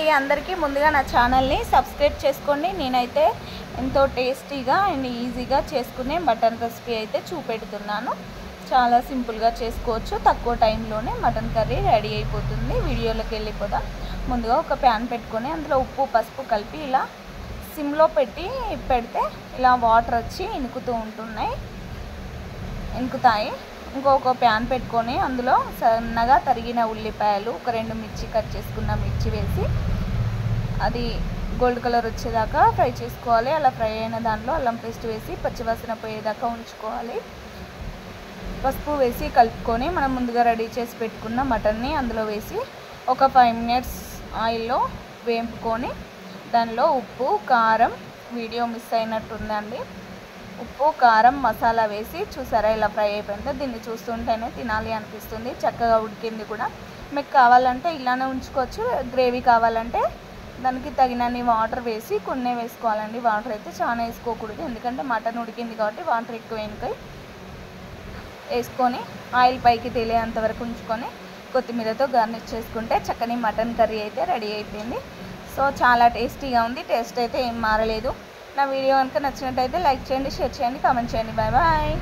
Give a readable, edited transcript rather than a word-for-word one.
అండి అందరికీ ముందుగా నా ఛానల్ని సబ్స్క్రైబ్ చేసుకోండి. నేనైతే ఎంతో టేస్టీగా అండ్ ఈజీగా చేసుకునే మటన్ రెసిపీ అయితే చూపెడుతున్నాను. చాలా సింపుల్గా చేసుకోవచ్చు, తక్కువ టైంలోనే మటన్ కర్రీ రెడీ అయిపోతుంది. వీడియోలోకి వెళ్ళిపోదాం. ముందుగా ఒక ప్యాన్ పెట్టుకొని అందులో ఉప్పు పసుపు కలిపి ఇలా సిమ్లో పెడితే ఇలా వాటర్ వచ్చి ఇనుకుతాయి. ఇంకొక ప్యాన్ పెట్టుకొని అందులో సన్నగా తరిగిన ఉల్లిపాయలు, ఒక 2 మిర్చి కట్ చేసుకున్న మిర్చి వేసి అది గోల్డ్ కలర్ వచ్చేదాకా ఫ్రై చేసుకోవాలి. అలా ఫ్రై అయిన దాంట్లో అల్లం పేస్ట్ వేసి పచ్చివాసన పోయేదాకా ఉంచుకోవాలి. పసుపు వేసి కలుపుకొని మనం ముందుగా రెడీ చేసి పెట్టుకున్న మటన్ని అందులో వేసి ఒక 5 మినిట్స్ ఆయిల్లో వేపుకొని దానిలో ఉప్పు కారం, వీడియో మిస్ అయినట్టుందండి, ఉప్పు కారం మసాలా వేసి చూసారా ఇలా ఫ్రై అయిపోయిందో. దీన్ని చూస్తుంటేనే తినాలి అనిపిస్తుంది. చక్కగా ఉడికింది కూడా. మీకు కావాలంటే ఇలానే ఉంచుకోవచ్చు, గ్రేవీ కావాలంటే దానికి తగినన్ని వాటర్ వేసి కొన్ని వేసుకోవాలండి. వాటర్ అయితే చాలా వేసుకోకూడదు, ఎందుకంటే మటన్ ఉడికింది కాబట్టి వాటర్ ఎక్కువ వేసుకొని ఆయిల్ పైకి తేలేంత వరకు ఉంచుకొని కొత్తిమీరతో గార్నిష్ చేసుకుంటే చక్కని మటన్ కర్రీ అయితే రెడీ అయిపోయింది. సో చాలా టేస్టీగా ఉంది. టేస్ట్ అయితే ఏం మారలేదు. నా వీడియో కనుక నచ్చినట్టయితే లైక్ చేయండి, షేర్ చేయండి, కామెంట్ చేయండి. Bye bye.